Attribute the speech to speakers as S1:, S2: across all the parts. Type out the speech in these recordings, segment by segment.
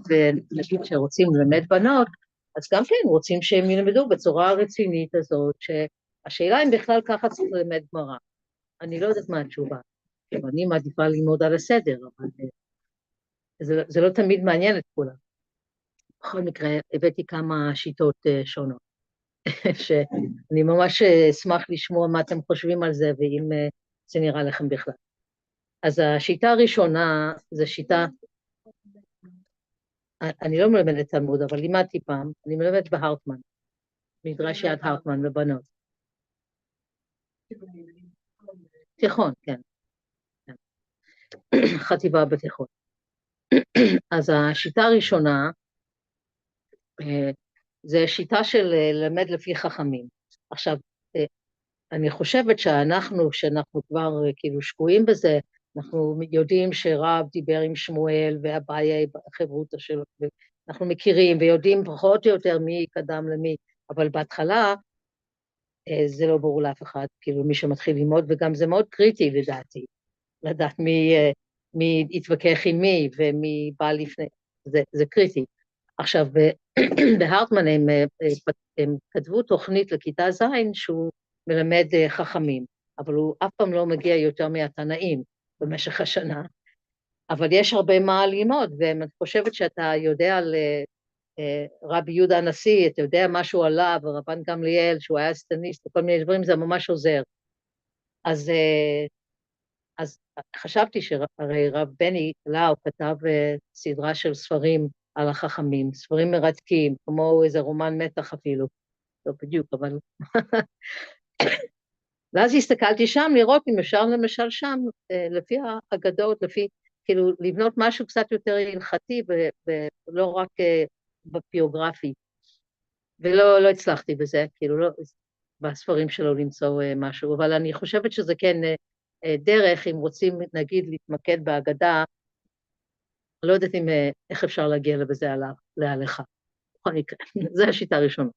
S1: ונגיד שרוצים ללמד בנות, אז גם כן רוצים שהם ילמדו בצורה הרצינית הזאת, שהשאלה אם בכלל ככה צריך ללמד גמרא. אני לא יודעת מה התשובה. אני מעדיפה ללמוד על הסדר, אבל זה לא תמיד מעניין את כולם. בכל מקרה, הבאתי כמה שיטות שונות, שאני ממש אשמח לשמוע מה אתם חושבים על זה, ואם זה נראה לכם בכלל. אז השיטה הראשונה, זו שיטה, אני לא מלמדת תלמוד, אבל לימדתי פעם, אני מלמדת בהרטמן, מדרש יד הרטמן לבנות. תיכון, כן. חטיבה בתיכון. אז השיטה הראשונה, זה שיטה של ללמד לפי חכמים. עכשיו, אני חושבת שאנחנו כבר כאילו שקועים בזה, אנחנו יודעים שרב דיבר עם שמואל והבעיה בחברותא שלו, אנחנו מכירים ויודעים פחות או יותר מי קדם למי, אבל בהתחלה זה לא ברור לאף אחד, כאילו מי שמתחיל ללמוד, וגם זה מאוד קריטי לדעתי, לדעת מי יתווכח עם מי ומי בא לפני, זה קריטי. עכשיו, בהרטמן הם כתבו תוכנית לכיתה ז' שהוא מלמד חכמים, אבל הוא אף פעם לא מגיע יותר מהתנאים במשך השנה, אבל יש הרבה מה ללמוד, ואני חושבת שאתה יודע על רבי יהודה הנשיא, אתה יודע משהו עליו, ורבן גמליאל, שהוא היה סטניסט, וכל מיני דברים, זה ממש עוזר. אז חשבתי שהרי רב בני לאו כתב סדרה של ספרים על החכמים, ספרים מרתקים, כמו איזה רומן מתח אפילו, לא בדיוק, אבל... ואז הסתכלתי שם לראות אם אפשר למשל שם, לפי האגדות, לפי, כאילו, לבנות משהו קצת יותר הלכתי, ולא רק בביוגרפי. ולא הצלחתי בזה, כאילו, לא, בספרים שלו למצוא משהו, אבל אני חושבת שזה כן דרך, אם רוצים, נגיד, להתמקד באגדה, לא יודעת איך אפשר להגיע לבזה להלכה. בכל מקרה, זו השיטה הראשונה.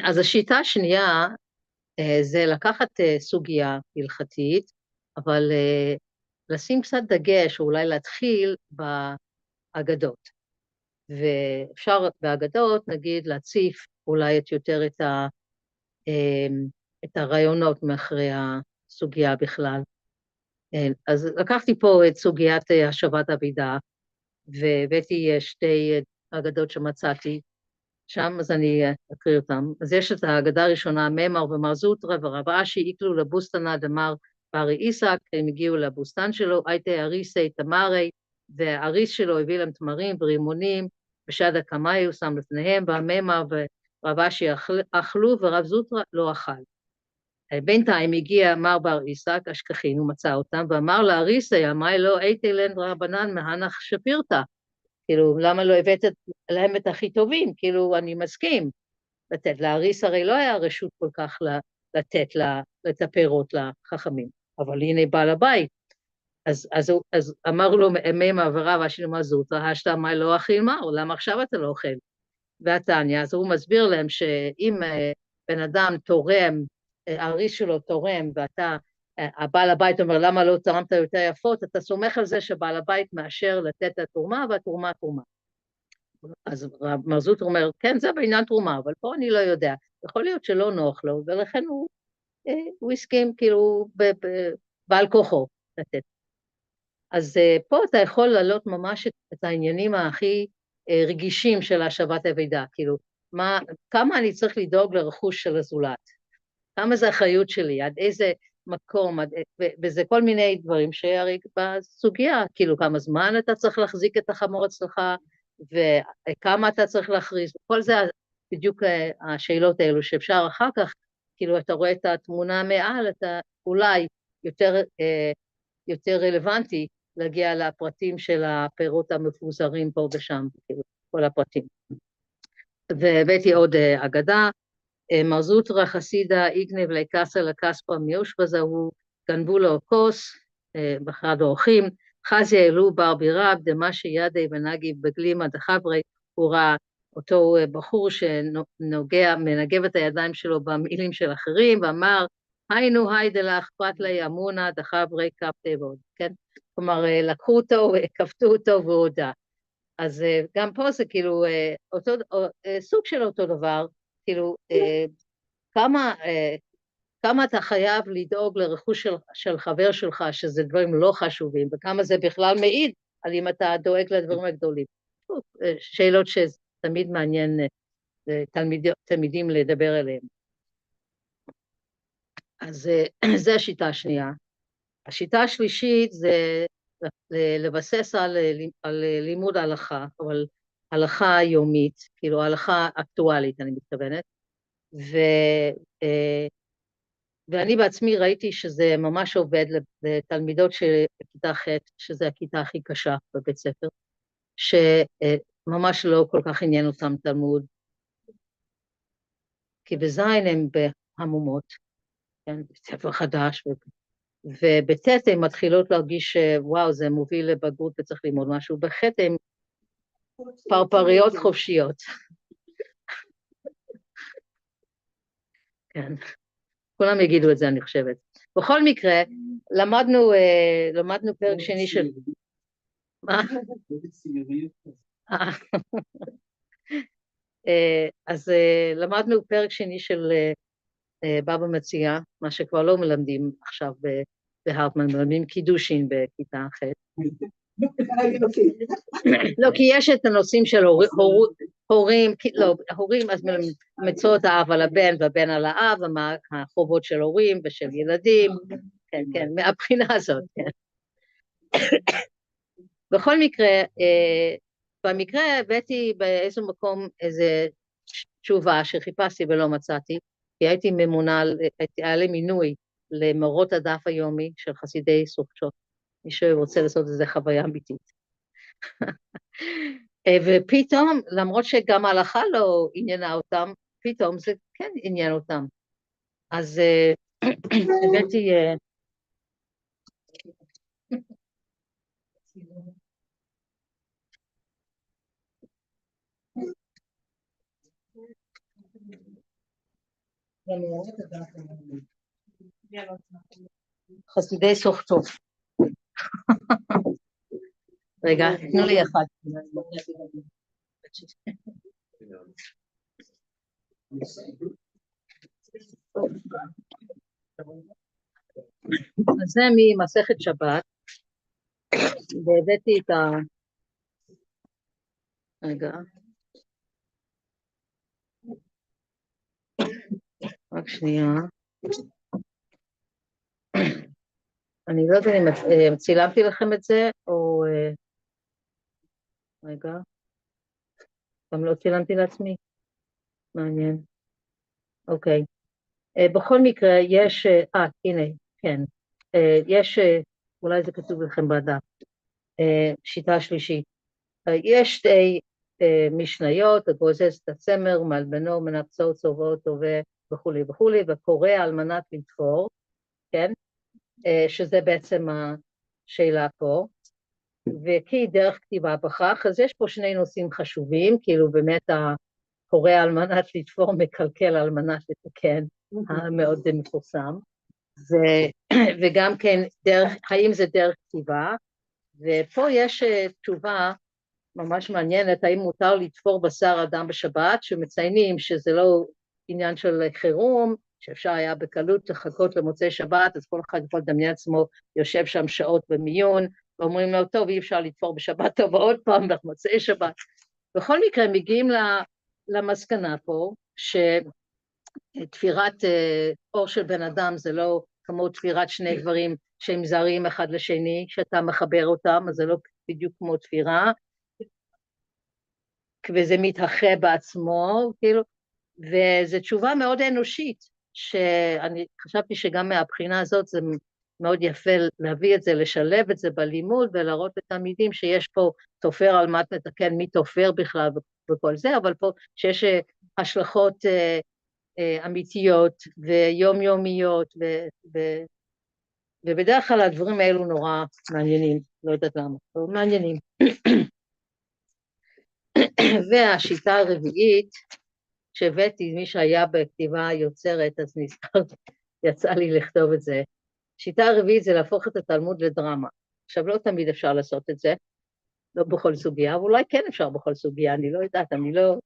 S1: אז השיטה השנייה, זה לקחת סוגיה הלכתית, אבל לשים קצת דגש, או אולי להתחיל באגדות. ואפשר באגדות, נגיד, להציף אולי יותר את הרעיונות מאחורי הסוגיה בכלל. אז לקחתי פה את סוגיית השבת אבידה, והבאתי שתי אגדות שמצאתי שם, אז אני אקריא אותם. אז יש את האגדה הראשונה, ממר ומר זוטרא ורב אשי, איקלו לבוסתנא דמר ברי עיסק, הם הגיעו לבוסתן שלו, הייתי אריסי תמרי, והאריס שלו הביא להם תמרים ורימונים, ושד הקמאי הוא שם לפניהם, והממר ורב אשי אכלו, ורב זוטרא לא אכל. בינתיים הגיע מר בר עיסק, אשכחין, הוא מצא אותם, ואמר לאריסי, אמי לא הייתי לן רבנן מהנח שפירתא, כאילו, למה לא הבאת להם את הכי טובים? כאילו, אני מסכים לתת. לאריס הרי לא היה רשות כל כך לתת את הפירות לחכמים, אבל הנה בעל הבית. אז אמר לו, מימה ורב אשי למה זוטרא, השתא מי לא אכיל מר, למה עכשיו אתה לא אוכל? והתניא, אז הוא מסביר להם שאם בן אדם תורם, האריס שלו תורם, ואתה, הבעל הבית אומר, למה לא תרמת יותר יפות? אתה סומך על זה שבעל הבית מאשר לתת את התרומה, והתרומה תרומה. אז מר זוטרא אומר, כן, זה בעניין תרומה, אבל פה אני לא יודע. יכול להיות שלא נוח לו, ולכן הוא הסכים, כאילו, בעל כוחו לתת. אז פה אתה יכול להעלות ממש את העניינים הכי רגישים של השבת אבידה, כאילו, כמה אני צריך לדאוג לרכוש של הזולת, כמה זה אחריות שלי, עד איזה מקום, וזה כל מיני דברים שהרי בסוגיה, כאילו, כמה זמן אתה צריך להחזיק את החמור אצלך, וכמה אתה צריך להכריז, כל זה בדיוק השאלות האלו שאפשר אחר כך, כאילו אתה רואה את התמונה מעל, אתה אולי יותר רלוונטי להגיע לפרטים של הפירות המפוזרים פה ושם, כאילו, כל הפרטים. והבאתי עוד אגדה, מר זוטרא חסידה איגנב לקסה לקספא מיושבזה, הוא גנבו לו כוס, בחד האורחים, חזי אלו בר בירב, דמה שידי ונגיב בגלימה דחברי, הוא ראה אותו בחור שמנגב את הידיים שלו במילים של אחרים, ואמר, היינו היידה אכפת לי אמונה דחברי קפטי ועוד, כן? כלומר, לקחו אותו, כפתו אותו והודה. אז גם פה זה כאילו סוג של אותו דבר, כאילו כמה אתה חייב לדאוג לרכוש של חבר שלך, שזה דברים לא חשובים, וכמה זה בכלל מעיד על אם אתה דואג לדברים הגדולים. שאלות שתמיד מעניין תלמידים לדבר אליהם. אז זו השיטה השנייה. השיטה השלישית זה לבסס על לימוד הלכה, אבל הלכה יומית, כאילו הלכה אקטואלית, אני מתכוונת, ואני בעצמי ראיתי שזה ממש עובד לתלמידות של כיתה ח', שזה הכיתה הכי קשה בבית ספר, שממש לא כל כך עניין אותם תלמוד, כי בזין הם בהמומות, כן, בית ספר חדש, ובט' הן מתחילות להרגיש שוואו, זה מוביל לבגרות וצריך ללמוד משהו, בח' הן פרפריות חופשיות. כן, כולם יגידו את זה, אני חושבת. בכל מקרה, למדנו פרק שני של... מה? אז למדנו פרק שני של בבא מציעא, מה שכבר לא מלמדים עכשיו בהרטמן, מלמדים קידושין בכיתה ח'. לא, כי יש את הנושאים של הורים, לא, הורים, אז מצוות האב על הבן והבן על האב, ומה החובות של הורים ושל ילדים, כן, כן, מהבחינה הזאת, כן. בכל מקרה, במקרה הבאתי באיזו מקום איזו תשובה שחיפשתי ולא מצאתי, כי הייתי ממונה, היה לי מינוי למורות הדף היומי של חסידי סוכות, מי שרוצה לעשות איזו חוויה אמיתית. ופתאום, למרות שגם ההלכה לא עניינה אותם, פתאום זה כן עניין אותם. אז הבאתי... חסידי סוכות. רגע, תנו לי אחד. אז זה ממסכת שבת, והבאתי את ה... רגע. רק שנייה. אני לא יודעת אם צילמתי לכם את זה, או... רגע. גם לא צילמתי לעצמי. מעניין. אוקיי. בכל מקרה, יש... הנה, כן. יש... אולי זה כתוב לכם בדף. שיטה שלישית. יש שתי משניות, הגוזז את הצמר, מלבנו, מנפצו, צובעו, טובה, וכולי וכולי, וקורא על מנת לתפור, כן? שזה בעצם השאלה פה, וכי דרך כתיבה בכך, אז יש פה שני נושאים חשובים, כאילו באמת הקורא על מנת לתפור מקלקל על מנת לתקן, המאוד מפורסם, וגם כן האם זה דרך כתיבה, ופה יש תשובה ממש מעניינת, האם מותר לתפור בשר אדם בשבת, שמציינים שזה לא עניין של חירום, שאפשר היה בקלות לחכות למוצאי שבת, אז כל אחד יכול לדמיין עצמו יושב שם שעות במיון, ואומרים לו, טוב, אי אפשר לתפור בשבת, טוב, עוד פעם במוצאי שבת. בכל מקרה, מגיעים למסקנה פה, שתפירת אור של בן אדם זה לא כמו תפירת שני דברים שהם זרים אחד לשני, שאתה מחבר אותם, אז זה לא בדיוק כמו תפירה, וזה מתאחה בעצמו, כאילו, וזו תשובה מאוד אנושית, שאני חשבתי שגם מהבחינה הזאת זה מאוד יפה להביא את זה, לשלב את זה בלימוד, ולהראות לתלמידים שיש פה תופר על מנת לתקן מי תופר בכלל וכל זה, אבל פה שיש השלכות אמיתיות ויומיומיות, ובדרך כלל הדברים האלו נורא מעניינים, לא יודעת למה, אבל מעניינים. והשיטה הרביעית שהבאתי, מי שהיה בכתיבה יוצרת, אז יצא לי לכתוב את זה. השיטה הרביעית זה להפוך את התלמוד לדרמה. עכשיו, לא תמיד אפשר לעשות את זה, לא בכל סוגיה, ואולי כן אפשר בכל סוגיה, אני לא יודעת, אני לא...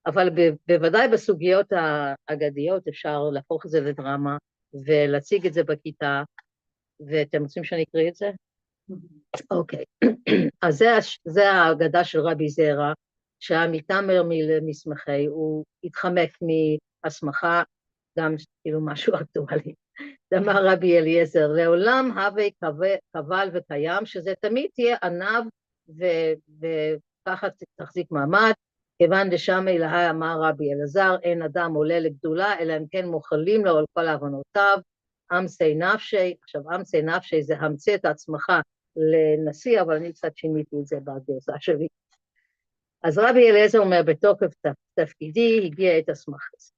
S1: אבל בוודאי בסוגיות האגדיות אפשר להפוך את זה לדרמה, ולהציג את זה בכיתה, ואתם רוצים שאני אקריא את זה? אוקיי. אז זה האגדה של רבי זרע, שהיה מתעמר ממסמכי, הוא התחמק מהסמכה, גם כאילו משהו אקטואלי. אמר רבי אליעזר, לעולם הווה קבל וקיים, שזה תמיד תהיה ענב וככה תחזיק מעמד, כיוון דשם אלוהי אמר רבי אלעזר, אין אדם עולה לגדולה, אלא אם כן מוכלים לו על כל הבנותיו, אמצי נפשי, עכשיו אמצי נפשי זה המציא את עצמך לנשיא, אבל אני קצת שיניתי את זה בגרסה שלי. אז רבי אליעזר אומר, בתוקף תפקידי הגיע את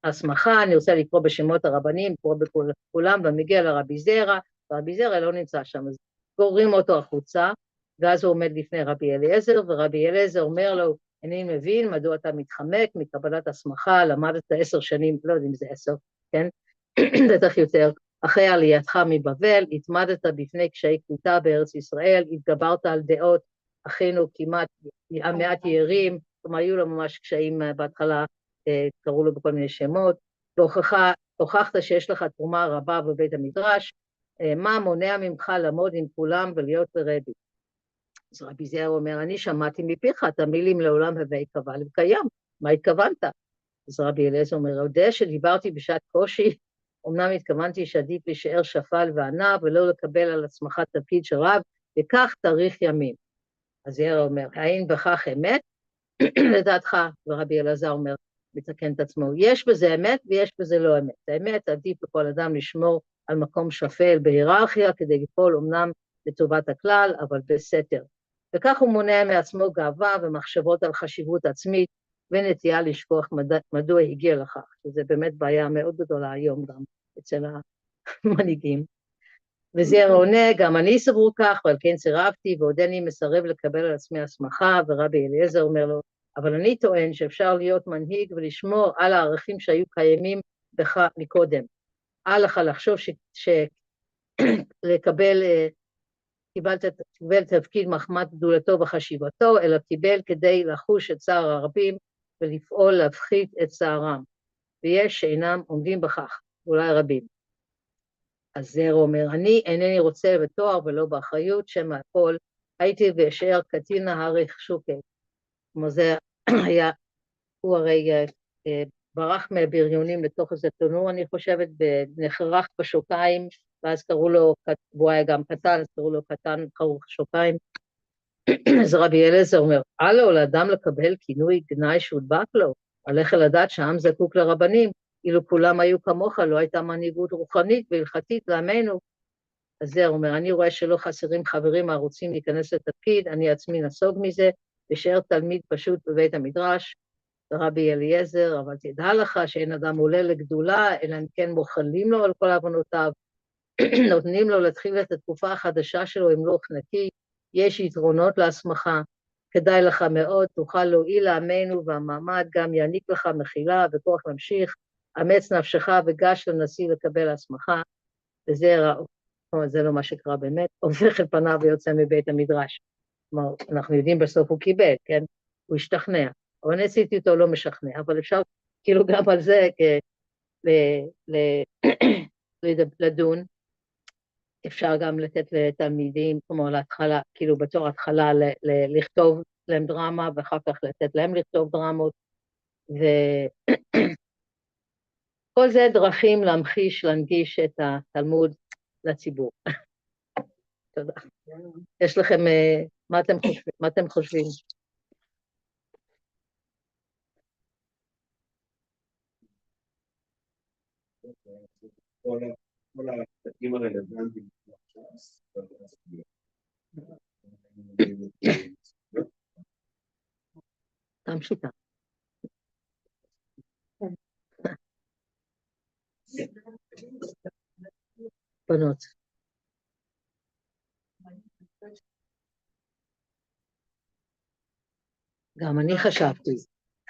S1: הסמכה, אני רוצה לקרוא בשמות הרבנים, לקרוא בכולם, ומגיע לרבי זרע, ורבי זרע לא נמצא שם, אז גוררים אותו החוצה, ואז הוא עומד לפני רבי אליעזר, ורבי אליעזר אומר לו, אני מבין מדוע אתה מתחמק מקבלת הסמכה, למדת 10 שנים, לא יודעים אם זה 10, כן? בטח יותר, אחרי עלייתך מבבל, התמדת בפני קשיי קליטה בארץ ישראל, התגברת על דעות אחינו כמעט מעט יערים, כלומר היו לו ממש קשיים בהתחלה, קראו לו בכל מיני שמות, והוכחת שיש לך תרומה רבה בבית המדרש, מה מונע ממך לעמוד עם כולם ולהיות לרבי? אז רבי זרע אומר, אני שמעתי מפיך את המילים לעולם הווה קבל וקיים, מה התכוונת? אז רבי אליעזר אומר, יודע שדיברתי בשעת קושי, אמנם התכוונתי שעדיף להישאר שפל וענה ולא לקבל על עצמך תפקיד של רב, וכך תאריך ימים. אז זרע אומר, האין בכך אמת? לדעתך, ורבי אלעזר אומר, מתקן את עצמו, יש בזה אמת ויש בזה לא אמת. האמת, עדיף לכל אדם לשמור על מקום שפל בהיררכיה, כדי לפעול אמנם לטובת הכלל, אבל בסתר. וכך הוא מונע מעצמו גאווה ומחשבות על חשיבות עצמית, ונטייה לשכוח מדוע הגיע לכך, שזה באמת בעיה מאוד גדולה היום גם אצל המנהיגים. וזרע עונה, גם אני סבור כך, ועל כן סירבתי, ועודני מסרב לקבל על עצמי הסמכה, ורבי אליעזר אומר לו, אבל אני טוען שאפשר להיות מנהיג ולשמור על הערכים שהיו קיימים בך מקודם. אל לך לחשוב קיבל תפקיד מחמת גדולתו וחשיבתו, אלא קיבל כדי לחוש את צער הרבים ולפעול להפחית את צערם. ויש שאינם עומדים בכך, אולי רבים. אז זרע אומר, אני אינני רוצה בתואר ולא באחריות, שמא הכל, הייתי ואשאר קטין נהריך שוקי. כמו זה היה, הוא הרי ברח מהבריונים לתוך איזה תנור, אני חושבת, ונחרך בשוקיים, ואז קראו לו, והוא היה גם קטן, אז קראו לו קטן חרוך שוקיים. אז רבי אליעזר אומר, הלו, לאדם לקבל כינוי גנאי שהודבק לו, עליך לדעת שהעם זקוק לרבנים, אילו כולם היו כמוך, לא הייתה מנהיגות רוחנית והלכתית לעמנו. אז זה אומר, אני רואה שלא חסרים חברים הרוצים להיכנס לתפקיד, אני עצמי נסוג מזה, ושאר תלמיד פשוט בבית המדרש, ורבי אליעזר, אבל תדע לך שאין אדם עולה לגדולה, אלא אם כן מוכלים לו על כל הבנותיו, נותנים לו להתחיל את התקופה החדשה שלו עם לוח נקי, יש יתרונות להסמכה, כדאי לך מאוד, תוכל להועיל לעמנו, והמעמד גם יעניק לך מחילה וכוח להמשיך, אמץ נפשך וגש לנשיא לקבל הסמכה, וזה זה לא מה שקרה באמת, הופך את פניו ויוצא מבית המדרש. כלומר, אנחנו יודעים בסוף הוא קיבל, כן? הוא השתכנע. אבל אני עשיתי אותו לא משכנע, אבל אפשר כאילו גם על זה לדון, אפשר גם לתת לתלמידים, כמו להתחלה, כאילו בתור התחלה לכתוב להם דרמה, ואחר כך לתת להם לכתוב דרמות, וכל זה דרכים להמחיש, להנגיש את התלמוד לציבור. תודה. יש לכם, מה אתם חושבים?
S2: כל הפרקים הרלוונטיים.
S1: גם שיטה. בנות. גם אני חשבתי,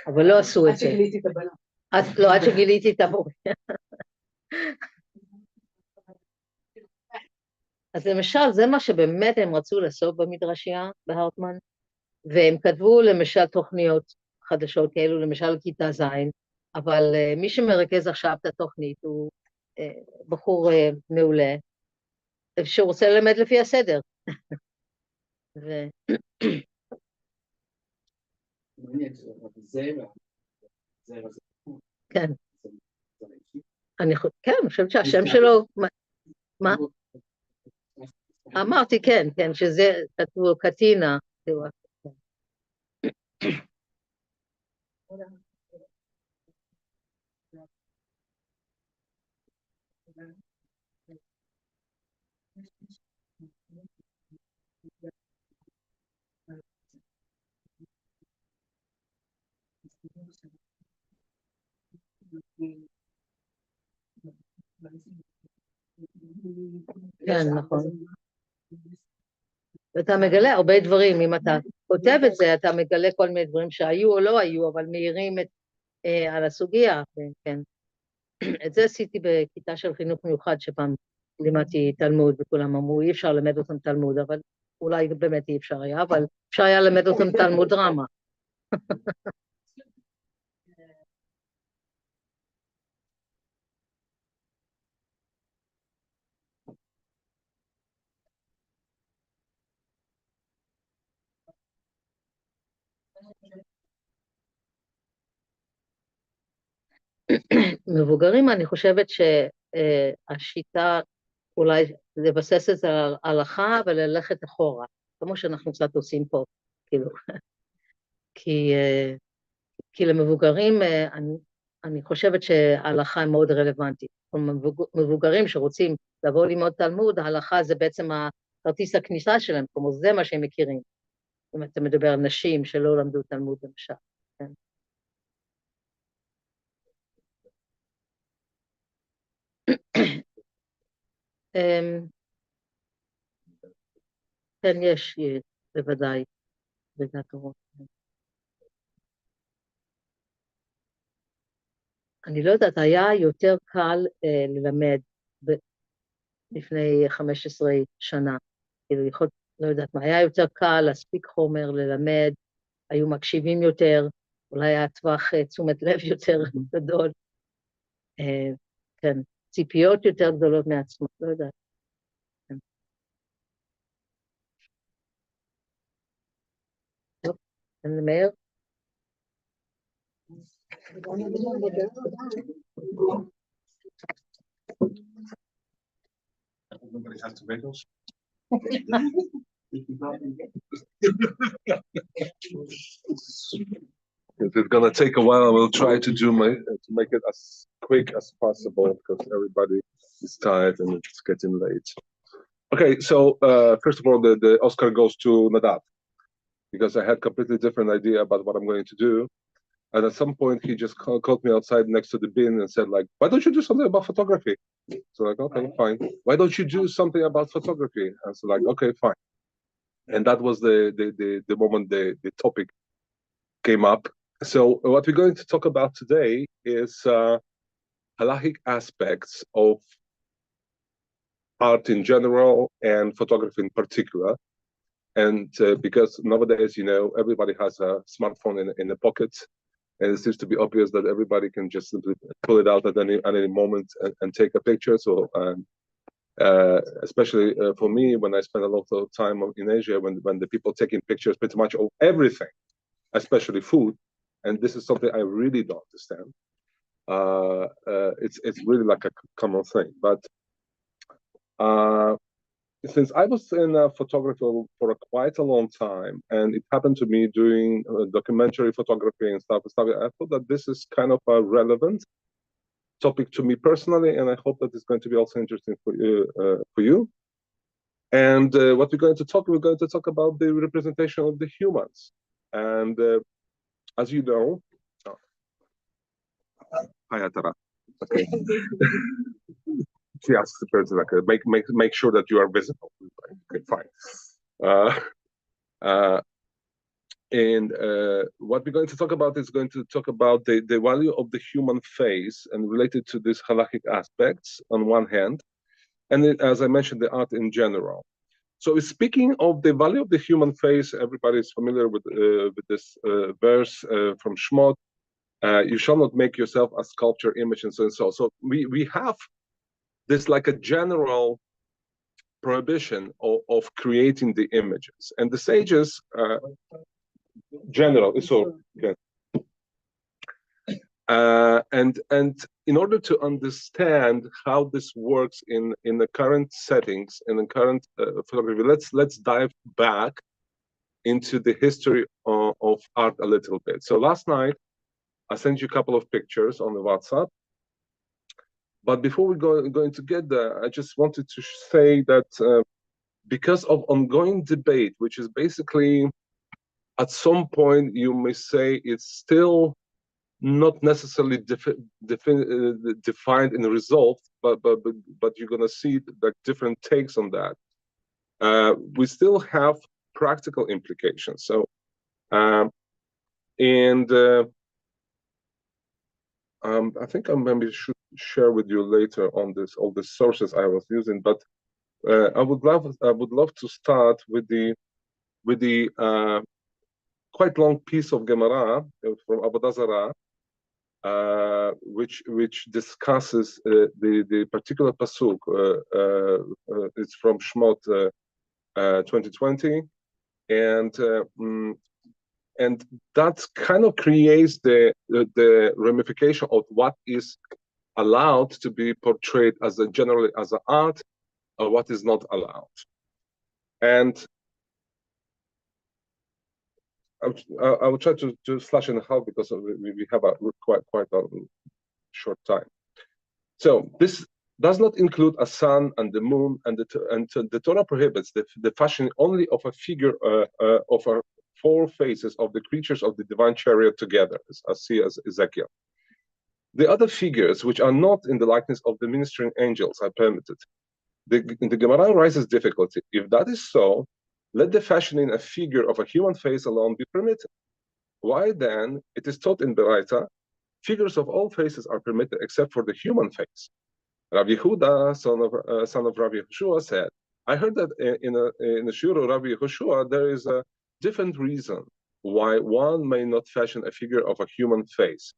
S1: אבל לא עשו את זה. עד שגיליתי את המורה. אז למשל, זה מה שבאמת הם רצו לעשות במדרשייה, בהרטמן, והם כתבו למשל תוכניות חדשות כאלו, למשל כיתה ז', אבל מי שמרכז עכשיו את התוכנית הוא בחור מעולה, שרוצה ללמד לפי הסדר. כן. כן, אני חושבת שהשם שלו... מה? אמרתי, כן, כן, שזה כתבו קטינה. כן, נכון. ואתה מגלה הרבה דברים, אם אתה כותב את זה, אתה מגלה כל מיני דברים שהיו או לא היו, אבל מאירים על הסוגיה, כן. את זה עשיתי בכיתה של חינוך מיוחד, שפעם לימדתי תלמוד, וכולם אמרו, אי אפשר ללמד אותם תלמוד, אבל אולי באמת אי אפשר היה, אבל אפשר היה ללמד אותם תלמוד דרמה. מבוגרים, אני חושבת שהשיטה אולי לבסס את ההלכה וללכת אחורה, כמו שאנחנו קצת עושים פה, כאילו. כי למבוגרים, אני חושבת שההלכה היא מאוד רלוונטית. מבוגרים שרוצים לבוא ללמוד תלמוד, ההלכה זה בעצם כרטיס הכניסה שלהם, כמו זה מה שהם מכירים. אם אתה מדבר על נשים שלא למדו תלמוד למשל. כן. כן, יש, בוודאי, בדת אורות. אני לא יודעת, היה יותר קל ללמד לפני 15 שנה. כאילו, לא יודעת מה, היה יותר קל להספיק חומר, ללמד, היו מקשיבים יותר, אולי היה טווח תשומת לב יותר גדול. כן, ציפיות יותר גדולות מעצמם, לא יודעת. טוב, מאיר?
S2: Nobody has tomatoes.
S3: If it's gonna take a while, I will try to to make it as quick as possible because everybody is tired and it's getting late. Okay, so first of all, the Oscar goes to Nadav because I had completely different idea about what I'm going to do. And at some point, he just called me outside next to the bin and said, like, why don't you do something about photography? So like, okay, fine. Why don't you do something about photography? I was like, okay, fine. And that was the moment the topic came up. So what we're going to talk about today is halachic aspects of art in general and photography in particular. And because nowadays, you know, everybody has a smartphone in the pocket, and it seems to be obvious that everybody can just simply pull it out at any moment and take a picture. So especially for me, when I spend a lot of time in Asia, when the people taking pictures pretty much of everything, especially food, and this is something I really don't understand. It's really like a common thing. But since I was in photography for quite a long time, and it happened to me doing documentary photography and stuff, I thought that this is kind of a relevant topic to me personally, and I hope that it's going to be also interesting for you. And what we're going to talk about the representation of the humans. And as you know, hi Atara. Okay. She asks the person like, make sure that you are visible. Okay, fine. And what we're going to talk about is going to talk about the value of the human face and related to these halachic aspects on one hand, and as I mentioned, the art in general. So speaking of the value of the human face, everybody is familiar with this verse from Shmot. You shall not make yourself a sculpture image and so and so. So we have this like a general prohibition of creating the images, and the sages general so yeah. And in order to understand how this works in the current settings, in the current photography, let's dive back into the history of art a little bit. So last night I sent you a couple of pictures on the WhatsApp, but before we going to get there, I just wanted to say that because of ongoing debate, which is basically at some point you may say it's still not necessarily defined and resolved, but you're going to see like different takes on that. We still have practical implications. So, I think I maybe should share with you later on this all the sources I was using, but I would love to start with the quite long piece of Gemara from Avodah Zarah, which discusses the particular pasuk. It's from Shmot 2020, and that kind of creates the ramification of what is allowed to be portrayed as generally as an art, or what is not allowed. And I will try to slash in half because we have quite a short time. So this does not include a sun and the moon, and the Torah prohibits the fashioning only of a figure of a four faces of the creatures of the divine chariot together, as see as Ezekiel. The other figures, which are not in the likeness of the ministering angels, are permitted. The Gemara raises difficulty. If that is so, let the fashioning a figure of a human face alone be permitted. Why then, it is taught in Beraita, figures of all faces are permitted except for the human face. Rabbi Yehuda, son of Rabbi Yehoshua, said, I heard that in the Shur of Rabbi Yehoshua, there is a different reason why one may not fashion a figure of a human face.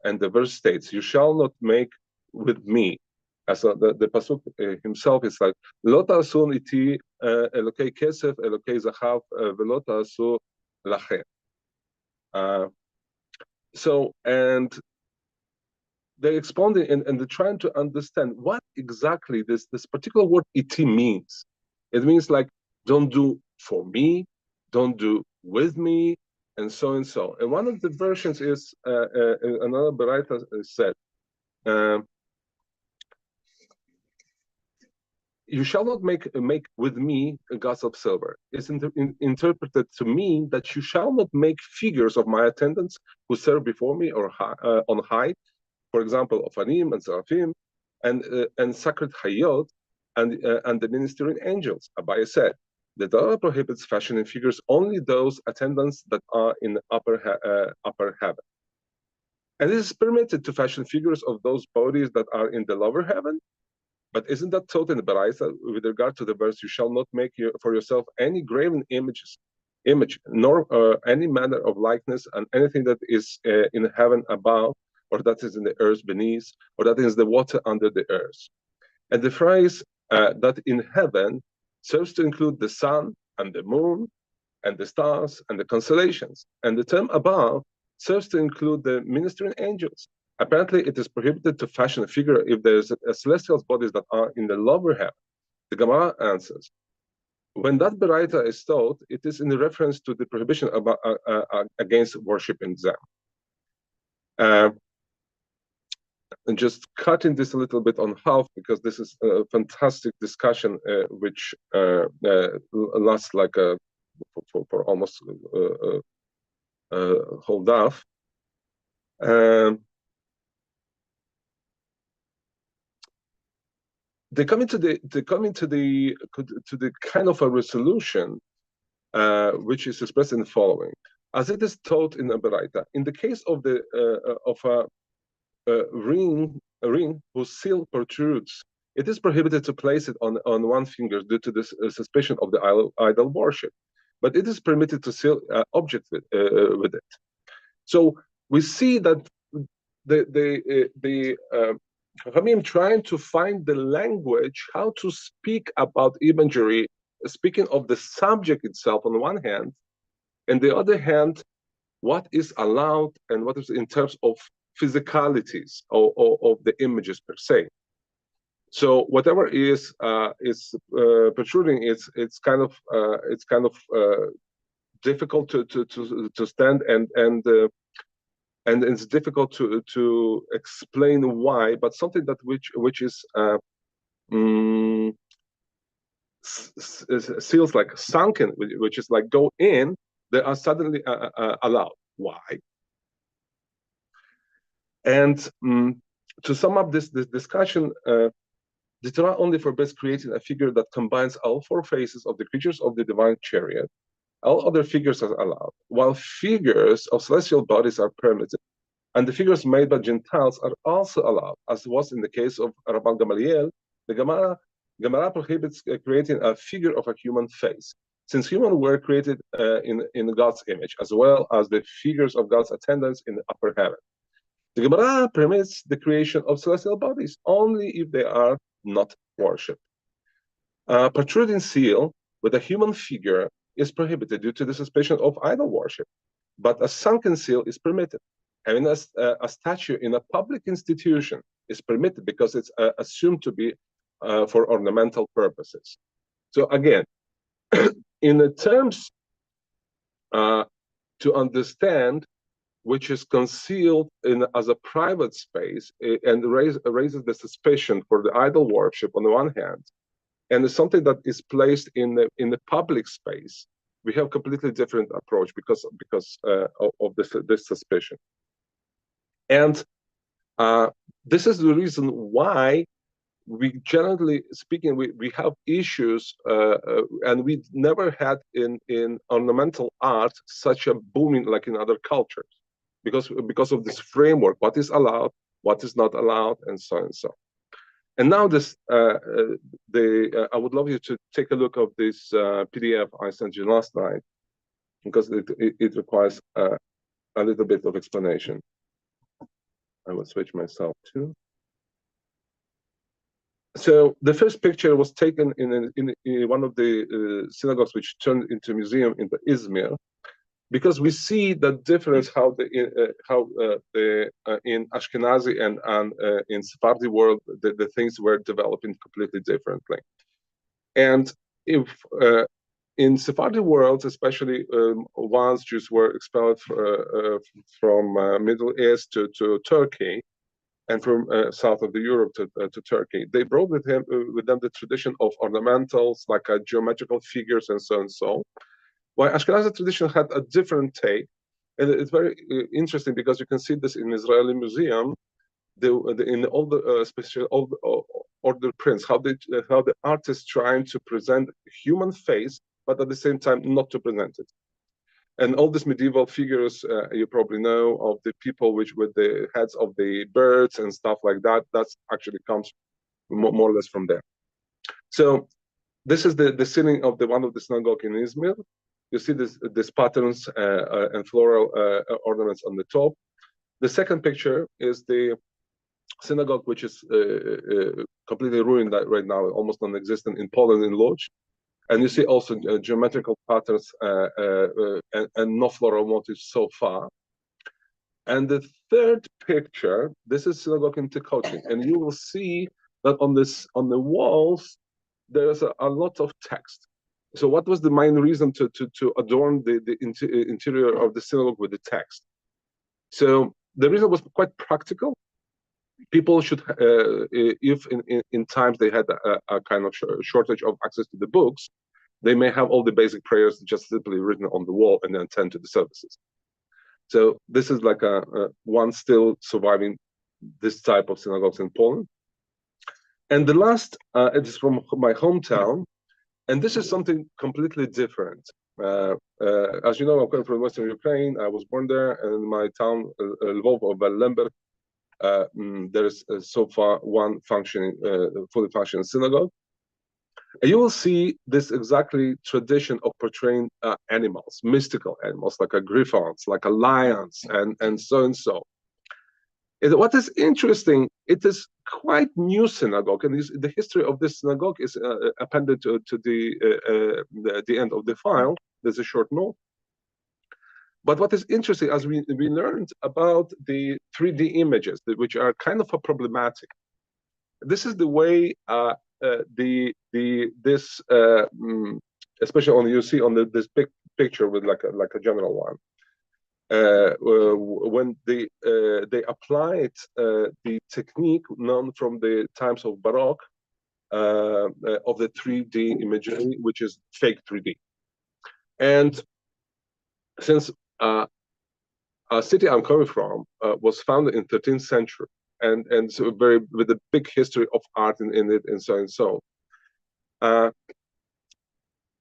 S3: And the verse states, you shall not make with me. As the pasuk himself is like, Lo ta'asun iti elokei kesef, elokei zachav, velo ta'asu lachem. So, and they expounded and they're trying to understand what exactly this particular word iti means. It means like, don't do for me, don't do with me, and so and so. And one of the versions is another Beraita said, you shall not make with me gods of silver. It's interpreted to mean that you shall not make figures of my attendants who serve before me or on high, for example, of Anim and Seraphim, and sacred Hayot, and the ministering angels. Abaye said, the Torah prohibits fashioning figures only those attendants that are in the upper heaven. And it is permitted to fashion figures of those bodies that are in the lower heaven. But isn't that taught in the Beraita with regard to the verse, you shall not make for yourself any graven image, nor any manner of likeness, and anything that is in heaven above, or that is in the earth beneath, or that is the water under the earth. And the phrase that in heaven serves to include the sun and the moon and the stars and the constellations. And the term above serves to include the ministering angels. Apparently, it is prohibited to fashion a figure if there's celestial bodies that are in the lower heaven. The Gemara answers, when that Beraita is taught, it is in reference to the prohibition against worshiping them. And just cutting this a little bit on half, because this is a fantastic discussion which lasts like for almost whole daf. They come into the kind of a resolution which is expressed in the following, as it is taught in the Beraita. In the case of a ring whose seal protrudes it is prohibited to place it on one finger due to this suspicion of the idol worship, but it is permitted to seal objects with it. So we see that the Chachamim trying to find the language how to speak about imagery, speaking of the subject itself on the one hand, and the other hand, what is allowed and what is in terms of physicalities of the images per se. So whatever is protruding, it's kind of difficult to stand, and it's difficult to explain why. But something that which is seals like sunken, which is like go in, they are suddenly allowed. Why? And to sum up this discussion, the Torah only forbids creating a figure that combines all four faces of the creatures of the divine chariot. All other figures are allowed, while figures of celestial bodies are permitted, and the figures made by Gentiles are also allowed, as was in the case of Rabban Gamaliel. The Gemara prohibits creating a figure of a human face, since humans were created in God's image, as well as the figures of God's attendants in the upper heaven. The Gemara permits the creation of celestial bodies only if they are not worshipped. Protruding seal with a human figure is prohibited due to the suspicion of idol worship, but a sunken seal is permitted. Having a statue in a public institution is permitted because it's assumed to be for ornamental purposes. So again, in the terms to understand which is concealed as a private space and raises the suspicion for the idol worship on the one hand, and it's something that is placed in the public space, we have completely different approach because of this suspicion. And this is the reason why we generally speaking, we have issues, and we never had in ornamental art such a booming like in other cultures, because of this framework, what is allowed, what is not allowed, and so and so. And now this, I would love you to take a look of this PDF I sent you last night, because it requires a little bit of explanation. I will switch myself too. So the first picture was taken in one of the synagogues which turned into a museum in Izmir, because we see the difference how in Ashkenazi and in Sephardi world the things were developing completely differently. And if in Sephardi worlds, especially once Jews were expelled from Middle East to Turkey, and from south of Europe to Turkey, they brought with them the tradition of ornamentals, like geometrical figures and so and so. While Ashkenazi tradition had a different take, and it's very interesting because you can see this in Israeli museum, in all the special order prints, how the artists trying to present human face, but at the same time not to present it. And all these medieval figures, you probably know, of the people which with the heads of the birds and stuff like that, that's actually comes more or less from there. So this is the ceiling of one of the synagogue in Izmir. You see this patterns and floral ornaments on the top. The second picture is the synagogue, which is completely ruined right now, almost non-existent in Poland, in Lodz. And you see also geometrical patterns and no floral motifs so far. And the third picture, this is synagogue in Tikhotin, and you will see that on the walls there's a lot of text. So what was the main reason to adorn the interior of the synagogue with the text? So the reason was quite practical. People should, if in times they had a kind of shortage of access to the books, they may have all the basic prayers just simply written on the wall and then attend to the services. So this is like one still surviving this type of synagogues in Poland. And the last, it is from my hometown, and this is something completely different. As you know, I'm coming from Western Ukraine. I was born there, and in my town, Lvov or Lemberg, there is so far one functioning, fully functioning synagogue. And you will see this exactly tradition of portraying animals, mystical animals, like a griffons, like a lions, and so and so. What is interesting, it is quite new synagogue, and the history of this synagogue is appended to the end of the file. There's a short note. But what is interesting, as we learned about the 3D images, which are kind of a problematic. This is the way especially on you see on this big picture with like a general one. When they applied the technique known from the times of Baroque of the 3D imagery, which is fake 3D. And since a city I'm coming from was founded in 13th century, and so very with a big history of art in it, and so and so.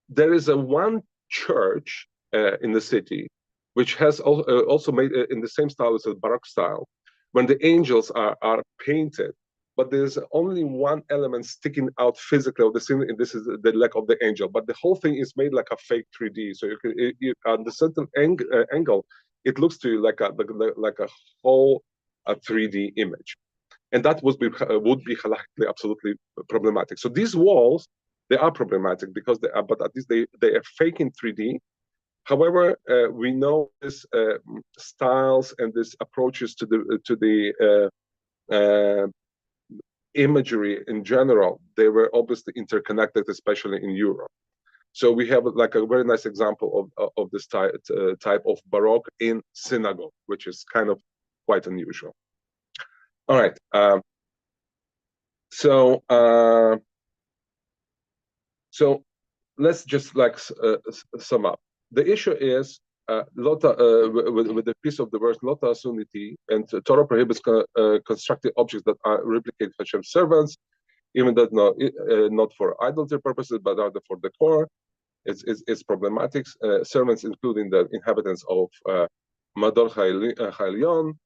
S3: There is one church in the city which has also made in the same style as the Baroque style, when the angels are painted, but there's only one element sticking out physically of the scene, and this is the leg of the angel. But the whole thing is made like a fake 3D. So on the certain angle, it looks to you like a whole 3D image, and that would be halachically absolutely problematic. So these walls, they are problematic because they are, but at least they are fake in 3D. However, we know this styles and these approaches to the imagery in general, they were obviously interconnected, especially in Europe. So we have like a very nice example of this type of Baroque in synagogue, which is kind of quite unusual. All right. So let's just like sum up. The issue is with the piece of the verse Lota Suniti, and Torah prohibits constructing objects that are replicate Hashem's servants, even though not for idolatry purposes, but rather for decor. It's problematic. Servants, including the inhabitants of Mador Ha'elyon,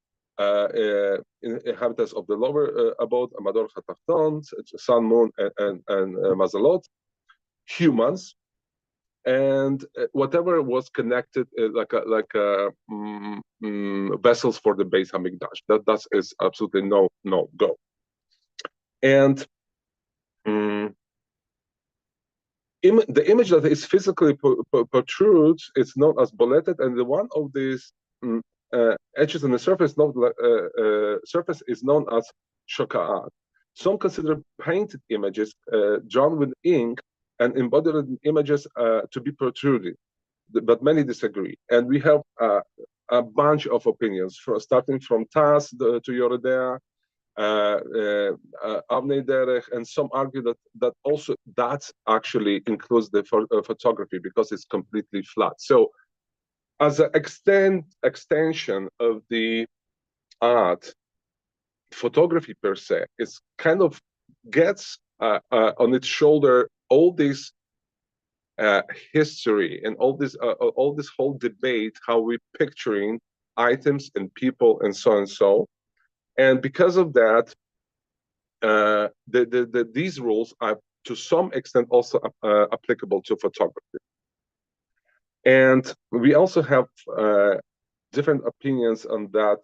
S3: inhabitants of the lower abode, Mador HaTachton, Sun, Moon, and Mazalot, humans, and whatever was connected like vessels for the Beis Hamikdash. That is absolutely no go. And the image that is physically protrudes is known as boletet, and the one of these edges on the surface is known as shoka'at. Some consider painted images drawn with ink and embodied images to be protruding, but many disagree. And we have a bunch of opinions, starting from Tas to Yoredea, Avnei Derech, and some argue that also that actually includes the photography because it's completely flat. So as an extension of the art, photography per se is kind of gets on its shoulder all this history and all this whole debate how we picturing items and people and so and so, and because of that, these rules are to some extent also applicable to photography. And we also have different opinions on that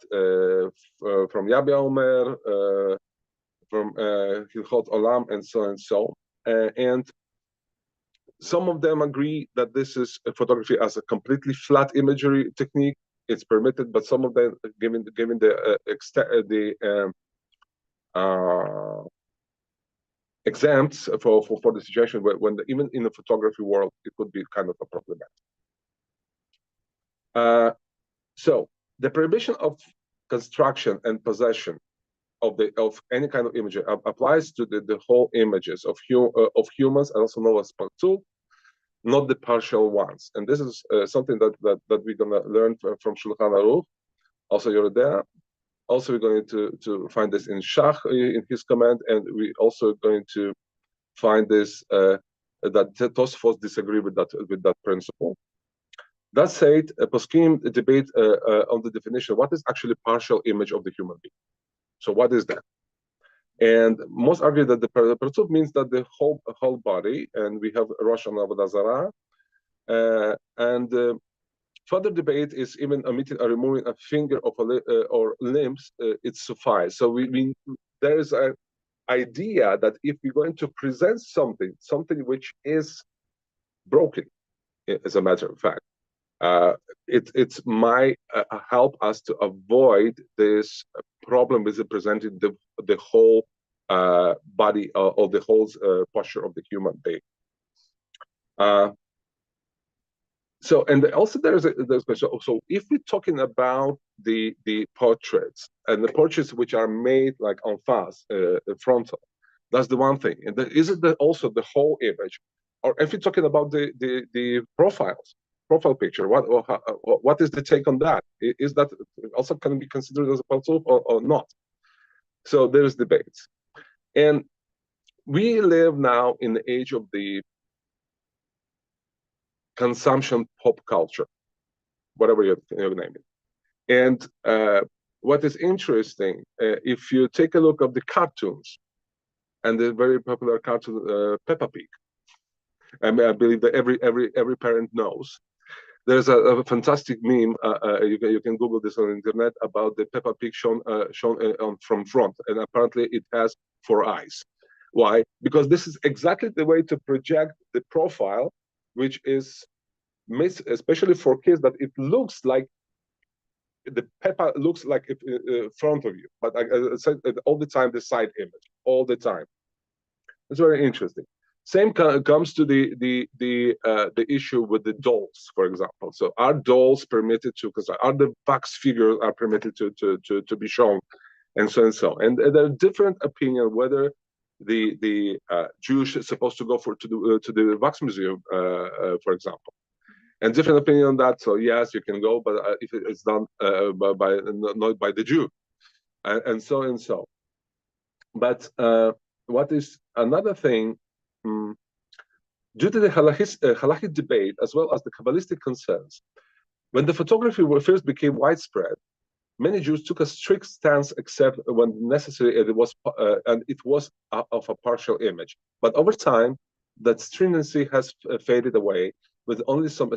S3: from Yabi Omer, from Hilchot Olam, and so and so. And some of them agree that this is photography as a completely flat imagery technique. It's permitted, but some of them, given the exempts for the situation when even in the photography world it could be kind of a problematic. So the prohibition of construction and possession of any kind of image applies to the whole images of humans, and also known as partul, not the partial ones. And this is something that we're gonna learn from Shulchan Aruch. Also, you're there. Also, we're going to find this in Shach in his comment, and we're also going to find this that Tosfos disagree with that principle. That said, poskim debate on the definition of what is actually partial image of the human being. So what is that? And most argue that the Parzuf means that the whole body, and we have Rosh and Avodah Zarah. Further debate is even omitting or removing a finger of or limbs, it suffices. So there is an idea that if we're going to present something which is broken, as a matter of fact, it might help us to avoid this problem with presenting the whole body or the whole posture of the human being. So, and also there's question. So if we're talking about the portraits and the portraits which are made like en face, frontal, that's the one thing. And is it also the whole image, or if you're talking about the profile picture, what is the take on that? Is that also can be considered as a Parzuf or not? So there's debates, and we live now in the age of the consumption pop culture, whatever you name it. And what is interesting, if you take a look at the cartoons, and the very popular cartoon Peppa Pig, I believe that every parent knows. There's a fantastic meme. You can Google this on the internet about the Peppa Pig shown from front, and apparently it has 4 eyes. Why? Because this is exactly the way to project the profile, which is especially for kids, that it looks like the Peppa looks like in front of you, but I said all the time the side image, all the time. It's very interesting. Same comes to the issue with the dolls, for example. So are dolls permitted to? Because are the wax figures are permitted to be shown, and so and so. And there are different opinions whether the Jews is supposed to go to the wax museum, for example. And different opinion on that. So yes, you can go, but if it's done not by the Jew, and so and so. But what is another thing? Due to the halachic debate as well as the Kabbalistic concerns, when the photography first became widespread, many Jews took a strict stance, except when necessary, and it was of a partial image. But over time, that stringency has faded away, with only some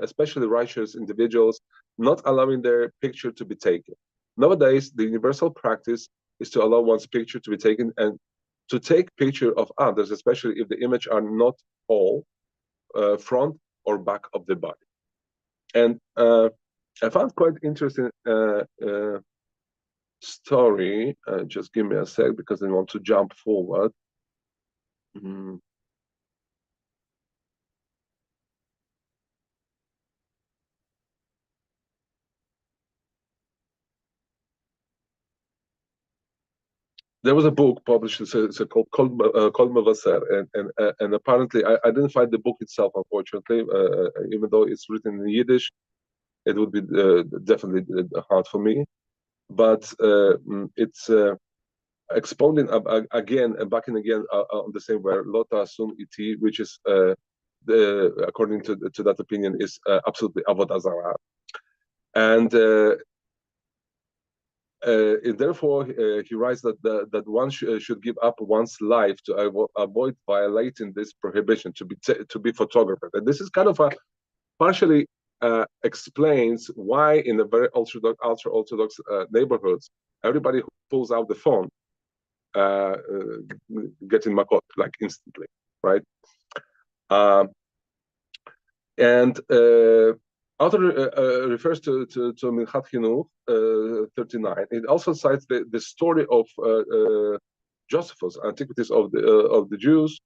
S3: especially righteous individuals not allowing their picture to be taken. Nowadays, the universal practice is to allow one's picture to be taken and to take picture of others, especially if the image are not all front or back of the body. And I found quite interesting story. Just give me a sec because I want to jump forward. There was a book published, it's called Kol Mevaser, and apparently I didn't find the book itself, unfortunately, even though it's written in Yiddish. It would be definitely hard for me, but it's expounding again and back and again on the same word, Lota Sun Iti, which is, according to that opinion, is absolutely Avodah Zarah. And therefore, he writes that one should give up one's life to avoid violating this prohibition to be photographed. And this is kind of a partially explains why in the very ultra-Orthodox neighborhoods, everybody who pulls out the phone getting makot like instantly, right? And author refers to Minchat Chinuch 39. It also cites the story of Josephus, Antiquities of the Jews,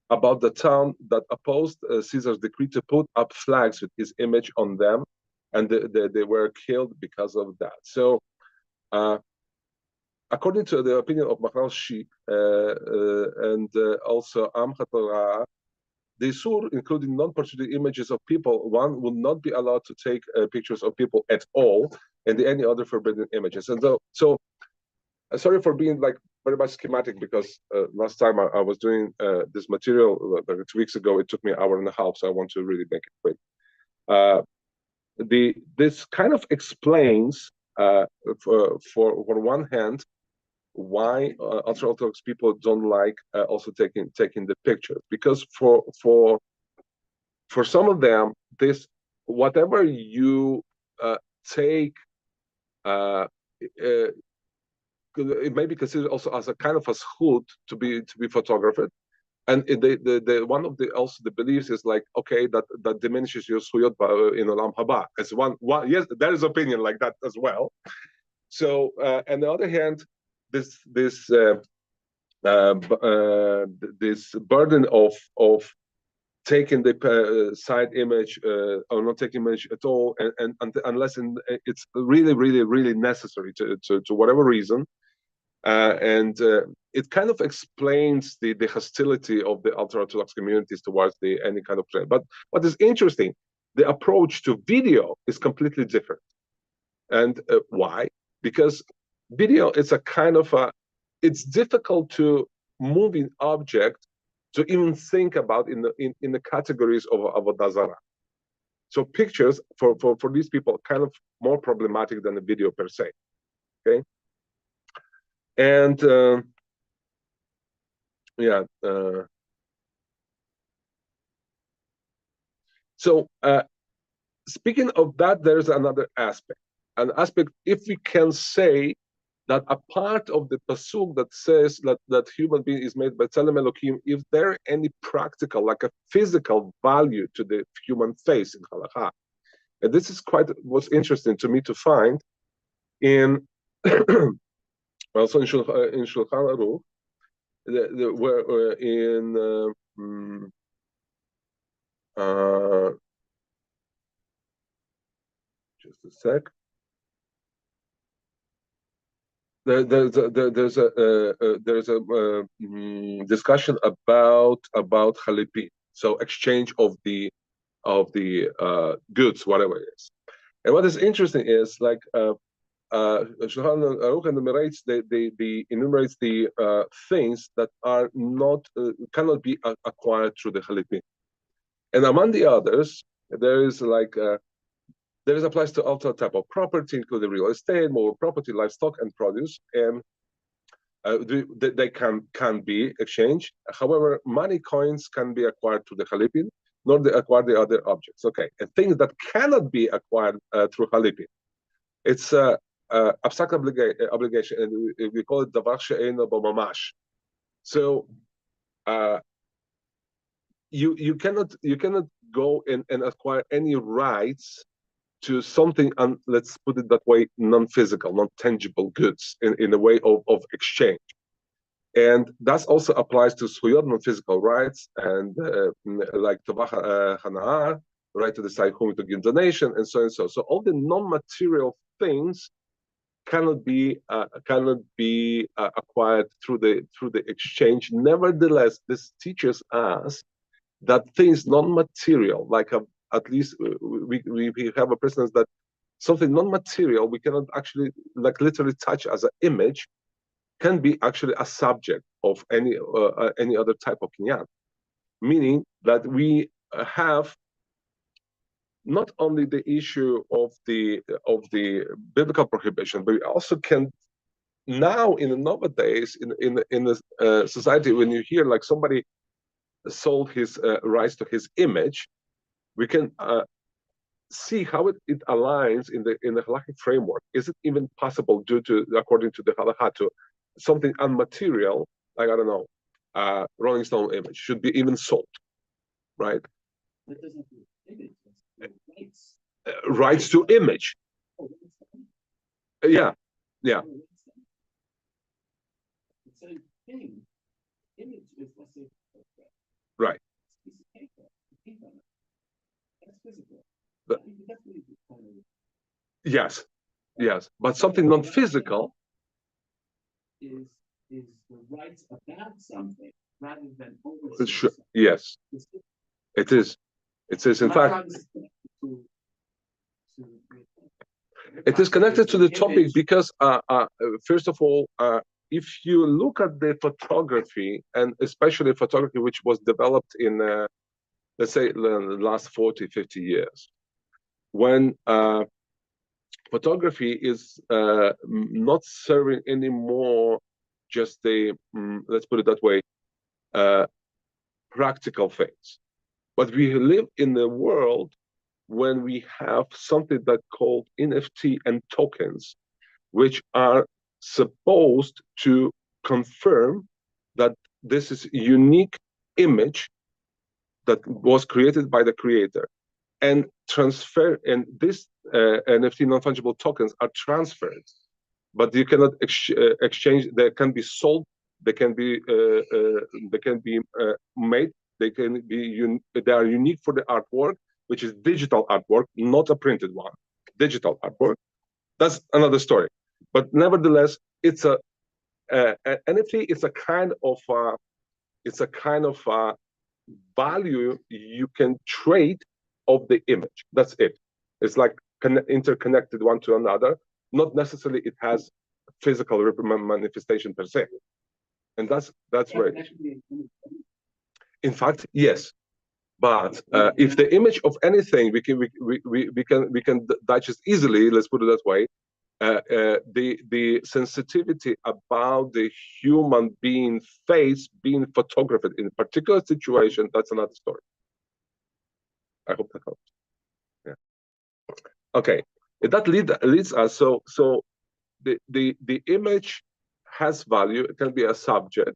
S3: about the town that opposed Caesar's decree to put up flags with his image on them, and they were killed because of that. So, according to the opinion of Maharal Shik and also Am HaTorah, the Isur, including non-portraited images of people, one would not be allowed to take pictures of people at all, and any other forbidden images. And so sorry for being like very much schematic, because last time I was doing this material like 2 weeks ago, it took me an hour and a half, so I want to really make it quick. This kind of explains, for one hand, why ultra-Orthodox people don't like also taking the pictures, because for some of them, this whatever you take, it may be considered also as a kind of a schut to be photographed. And the one of the beliefs is like, okay, that diminishes your zchuyot in olam haba. As one yes, there is opinion like that as well. So on the other hand, this burden of taking the side image or not taking image at all, and unless it's really necessary to whatever reason. And it kind of explains the hostility of the ultra-Orthodox communities towards any kind of trend. But what is interesting, the approach to video is completely different. And why? Because video is a kind of it's difficult to move an object to even think about in the categories of avodah zarah. So pictures for these people are kind of more problematic than the video per se. Okay. And so speaking of that, there's another aspect. An aspect, if we can say that a part of the pasuk that says that human being is made by Tzelem Elokim, if there any practical, like a physical value to the human face in halakha, and this is what's interesting to me to find in also in Shulchan Aruch, where in just a sec. There's a discussion about chalipin, so exchange of the goods, whatever it is. And what is interesting is like Shulchan Aruch enumerates enumerates the things that are not cannot be acquired through the chalipin, and among the others there is like. There applies to all type of property, including real estate, mobile property, livestock, and produce, and they can be exchanged. However, money coins can be acquired through the chalipin, nor they acquire the other objects. Okay, and things that cannot be acquired through chalipin, it's abstract obligation, and we call it davar she'eino bo mamash. So you cannot go and acquire any rights to something, let's put it that way, non-physical, non-tangible goods in a way of exchange. And that also applies to zchuyot, non-physical rights, and like tovach hana'ah, right to decide whom to give donation, and so and so. So all the non-material things cannot be acquired through the exchange. Nevertheless, this teaches us that things non-material, like at least we have a precedence that something non-material we cannot actually like literally touch as an image can be actually a subject of any other type of kinyan, meaning that we have not only the issue of the biblical prohibition, but we also can now in the nowadays in the society, when you hear like somebody sold his rights to his image, we can see how it aligns in the halakhic framework. Is it even possible, according to the halakha, to something unmaterial, like I don't know, Rolling Stone image should be even sold, right?
S4: That doesn't have image. Rights.
S3: Rights to image. Yeah.
S4: It's a thing. Image is, let's say,
S3: right.
S4: It's a piece of paper. That's physical.
S3: But,
S4: you definitely kind
S3: of... Yes, but something non-physical
S4: is the rights about something rather than over.
S3: Sure. Yes, it is. It is. In fact, it is connected to the topic because, first of all, if you look at the photography, and especially photography which was developed in, let's say, the last 40, 50 years, when photography is not serving anymore just the, let's put it that way, practical things. But we live in a world when we have something that called NFT and tokens, which are supposed to confirm that this is a unique image that was created by the creator, and transfer, and this NFT non-fungible tokens are transferred, but you cannot exchange. They can be sold, they can be made, they can be they are unique for the artwork, which is digital artwork, not a printed one. Digital artwork, that's another story. But nevertheless, it's a NFT. It's a kind of value you can trade of the image. That's it. It's like interconnected one to another. Not necessarily it has physical manifestation per se. And that's right. In fact, yes. But if the image of anything we can digest easily, let's put it that way, the sensitivity about the human being face being photographed in a particular situation, that's another story. I hope that helps. Yeah. Okay. That leads us. So the image has value. It can be a subject,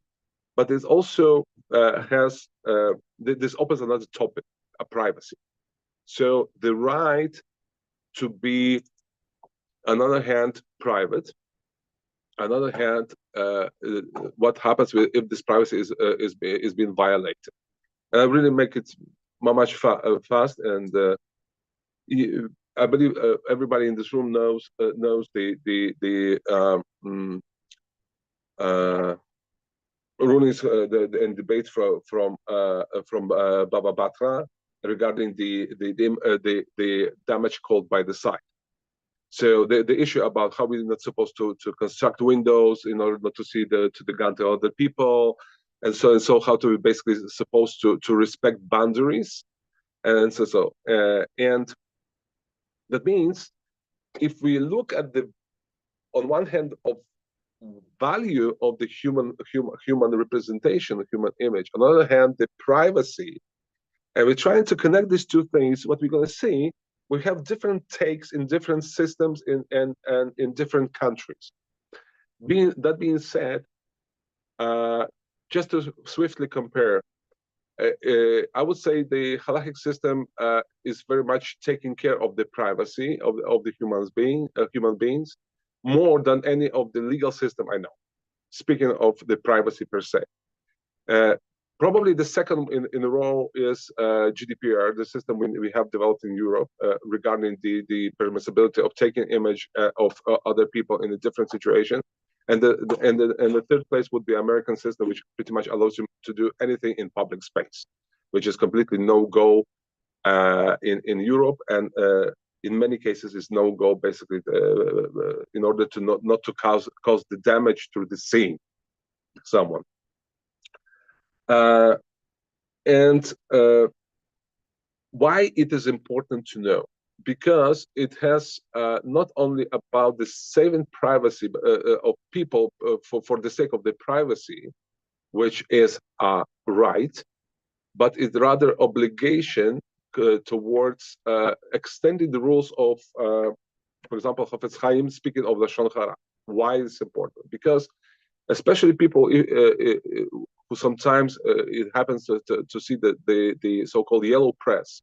S3: but it also has this opens another topic, a privacy. So the right to be, on the other hand, private. On the other hand, what happens if this privacy is being violated? And I really make it much fast. And I believe everybody in this room knows the rulings and debates from Baba Batra regarding the damage caused by the site. So the issue about how we're not supposed to construct windows in order not to see the gun to other people, and so how to be basically supposed to respect boundaries, and and that means if we look at on one hand of value of the human representation, human image, on the other hand the privacy, and we're trying to connect these two things, what we're going to see, we have different takes in different systems and in different countries. That being said, just to swiftly compare, I would say the halachic system is very much taking care of the privacy of the human beings more than any of the legal system I know. Speaking of the privacy per se. Probably the second in a row is GDPR, the system we have developed in Europe regarding the permissibility of taking image of other people in a different situation, and the third place would be American system, which pretty much allows you to do anything in public space, which is completely no-go in Europe, and in many cases is no-go basically in order to not to cause the damage to the scene, someone. And why it is important to know, because it has not only about the saving privacy of people for the sake of the privacy, which is a right, but it's rather obligation towards extending the rules of, for example, Chafetz Chaim speaking of the Lashon Hara. Why is it important? Because especially people who sometimes it happens to see the so-called yellow press.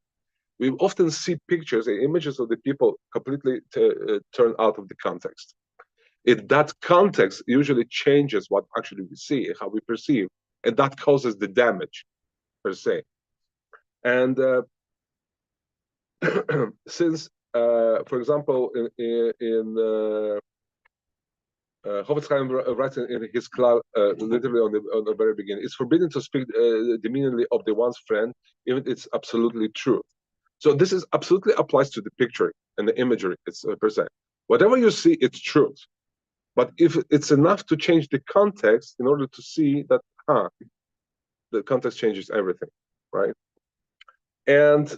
S3: We often see pictures and images of the people completely turned out of the context. That context usually changes what actually we see, how we perceive, and that causes the damage per se. And since, for example, in Chafetz Chaim writes in his klal, literally on the very beginning, it's forbidden to speak demeaningly of the one's friend, even it's absolutely true. So this is absolutely applies to the picture and the imagery. It's per se. Whatever you see, it's truth. But if it's enough to change the context in order to see that, the context changes everything, right? And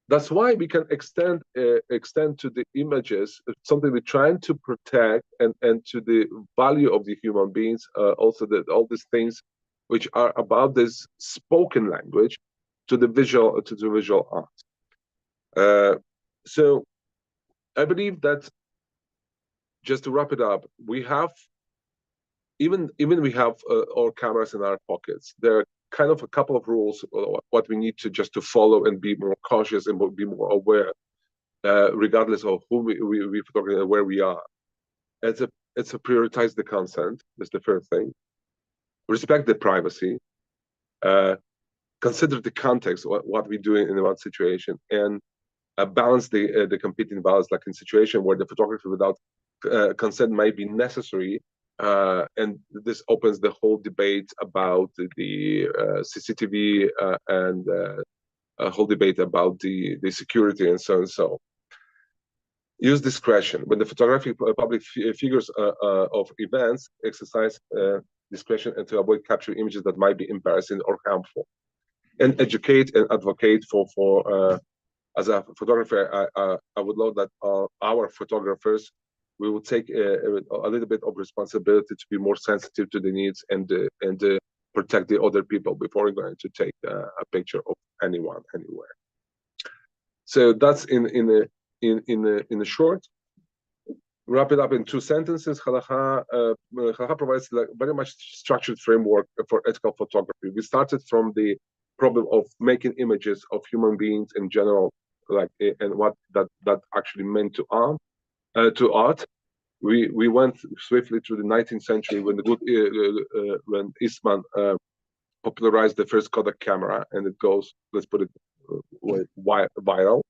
S3: That's why we can extend to the images something we're trying to protect, and to the value of the human beings, also all these things which are about this spoken language to the visual art. So I believe that, just to wrap it up, we have even we have our cameras in our pockets. There are kind of a couple of rules what we need to just to follow and be more cautious and be more aware, regardless of who we photograph and where we are. It's a prioritize the consent. That's the first thing. Respect the privacy. Consider the context, what we're doing in one situation, and balance the competing values, like in situation where the photography without consent might be necessary. And this opens the whole debate about the CCTV and a whole debate about the security and so and so. Use discretion when the photography public figures of events. Exercise discretion and to avoid capturing images that might be embarrassing or harmful. And educate and advocate for as a photographer, I would love that our photographers, we will take a little bit of responsibility to be more sensitive to the needs and protect the other people before we're going to take a picture of anyone anywhere. So that's in a short. Wrap it up in 2 sentences. Halakha provides like very much structured framework for ethical photography. We started from the problem of making images of human beings in general, like, and what that actually meant to art. We went swiftly through the 19th century when when Eastman popularized the first Kodak camera, and it goes, let's put it viral.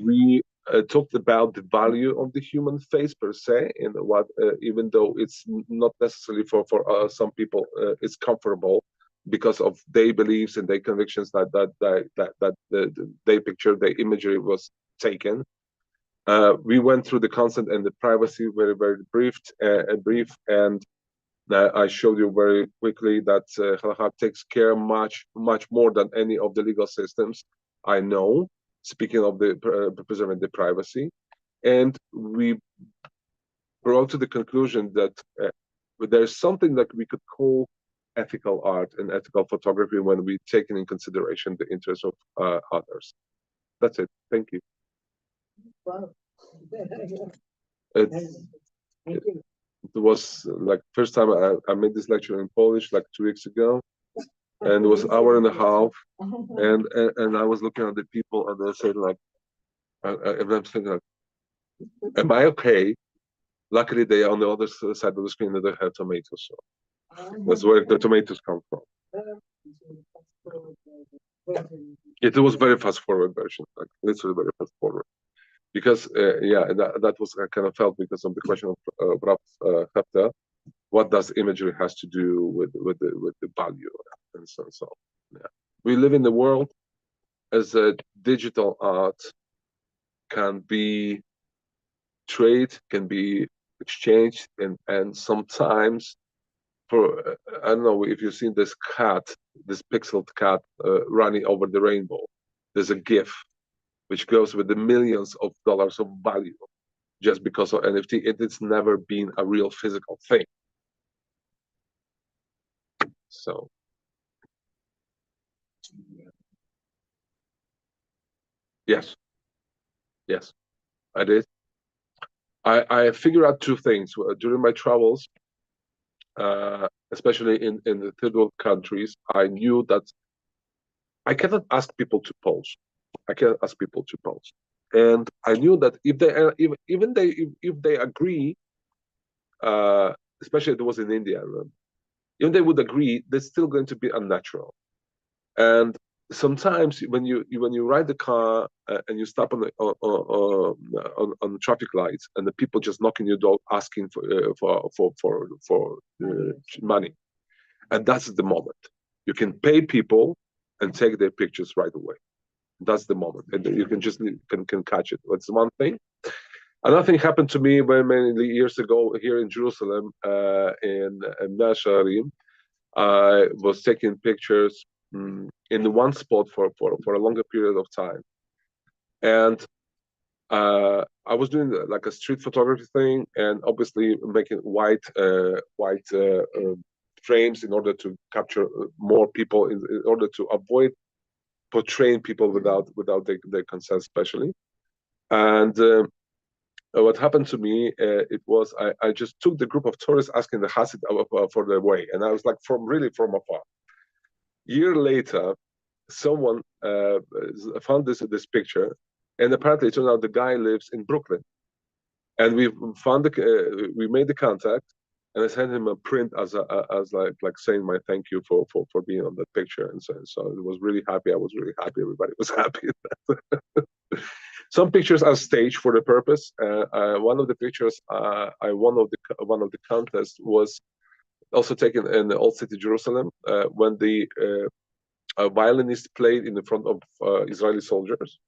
S3: We talked about the value of the human face per se, and what even though it's not necessarily for some people, it's comfortable because of their beliefs and their convictions that they picture, the imagery was taken. We went through the consent and the privacy very brief, and I showed you very quickly that Halakha takes care much more than any of the legal systems I know. Speaking of the preserving the privacy, and we brought to the conclusion that there's something that we could call ethical art and ethical photography when we take in consideration the interests of others. That's it. Thank you.
S4: Wow.
S3: It was like first time I made this lecture in Polish like 2 weeks ago, and it was 1.5 hours, and I was looking at the people, and they said like, I'm thinking like, am I okay? Luckily, they on the other side of the screen they have tomatoes, so that's where the tomatoes come from. It was very fast forward version, like literally very fast forward, because yeah, that was I kind of felt because of the question of Ralph Hefter, what does imagery has to do with the value and so. Yeah, we live in the world as a digital art can be trade, can be exchanged, and sometimes for I don't know if you've seen this cat, this pixeled cat running over the rainbow. There's a GIF which goes with the millions of dollars of value just because of NFT. It's never been a real physical thing. So yes, I did. I figured out 2 things during my travels, especially in the third world countries. I knew that I cannot ask people to pose. And I knew that if they agree, especially if it was in India, if they would agree, they're still going to be unnatural. And sometimes when you ride the car and you stop on the traffic lights, and the people just knocking your door asking for money, and that's the moment you can pay people and take their pictures right away. That's the moment, and you can just can catch it. That's one thing. Another thing happened to me very many years ago here in Jerusalem, in Mea Shearim. I was taking pictures in one spot for a longer period of time, And I was doing like a street photography thing, and obviously making white frames in order to capture more people, in order to avoid portraying people without their consent, especially. And what happened to me, it was I just took the group of tourists asking the Hasid for their way, and I was like really from afar. Year later, someone found this picture, and apparently it turned out the guy lives in Brooklyn. And we found we made the contact, and I sent him a print as like saying my thank you for being on that picture, and so it was really happy. I was really happy. Everybody was happy. Some pictures are staged for the purpose. One of the pictures I won one of the contests was also taken in the Old City, Jerusalem, when the violinist played in the front of Israeli soldiers,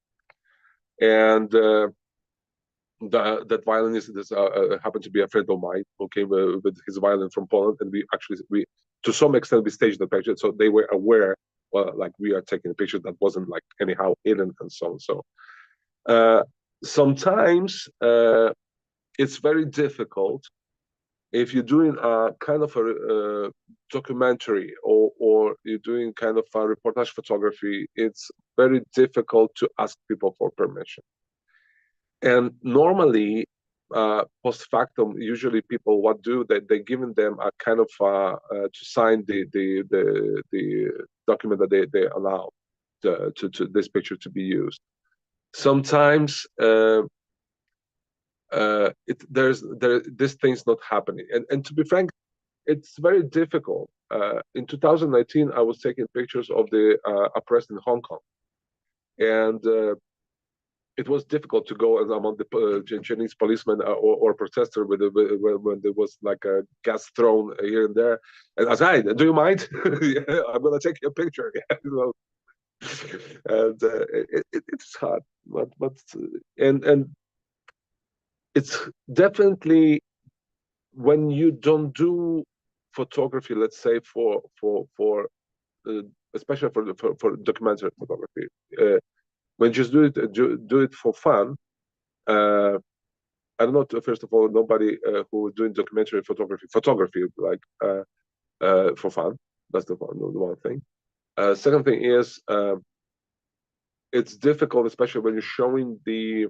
S3: and that violinist happened to be a friend of mine who came with his violin from Poland, and we to some extent we staged the picture, so they were aware, well, like we are taking a picture that wasn't like anyhow hidden and so on. So sometimes it's very difficult if you're doing a kind of a documentary or you're doing kind of a reportage photography. It's very difficult to ask people for permission. And normally, post factum, usually people what do they're giving them a kind of to sign the document that they allow to this picture to be used. Sometimes this thing's not happening, and to be frank, it's very difficult. In 2019, I was taking pictures of the oppressed in Hong Kong, and it was difficult to go among the Chinese policemen or protester when there was like a gas thrown here and there. And I said, "Do you mind? Yeah, I'm gonna take your picture." Yeah, you know? And it's hard, but and it's definitely when you don't do photography, let's say for especially for documentary photography. When you just do it for fun, I don't know. First of all, nobody who is doing documentary photography like for fun. That's the one thing. Second thing is it's difficult, especially when you're showing the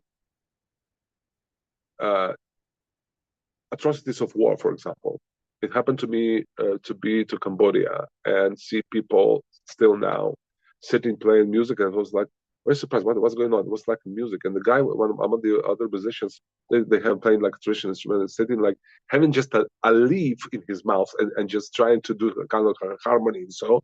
S3: atrocities of war, for example. It happened to me to Cambodia and see people still now sitting playing music, and I was like very surprised. What's going on? It was like music, and the guy, one among the other musicians, they have playing like a traditional instrument, sitting like having just a leaf in his mouth and just trying to do a kind of harmony and so.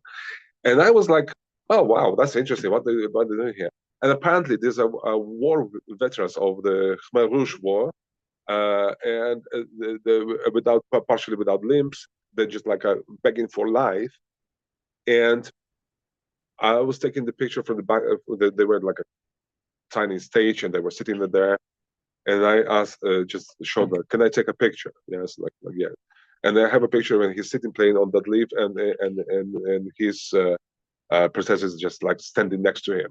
S3: And I was like, oh wow, that's interesting. What they doing here? And apparently, there's a war veterans of the Khmer Rouge War, and without partially without limbs, they're just like begging for life. And I was taking the picture from the back. They were like a tiny stage, and they were sitting there. And I asked, just showed them, "Can I take a picture?" Yes, like yeah. And I have a picture when he's sitting playing on that leaf, and his princess is just like standing next to him.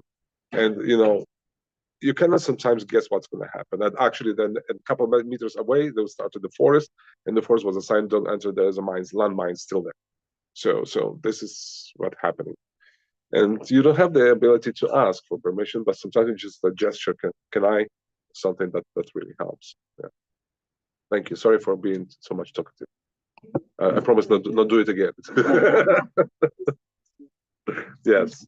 S3: And you know, you cannot sometimes guess what's going to happen. And actually, then a couple of meters away, they started the forest, and the forest was a sign: "Don't enter." There's a landmine still there. So this is what's happening. And you don't have the ability to ask for permission, but sometimes it's just a gesture. Can I? Something that really helps. Yeah. Thank you. Sorry for being so much talkative. I promise not do it again. Yes.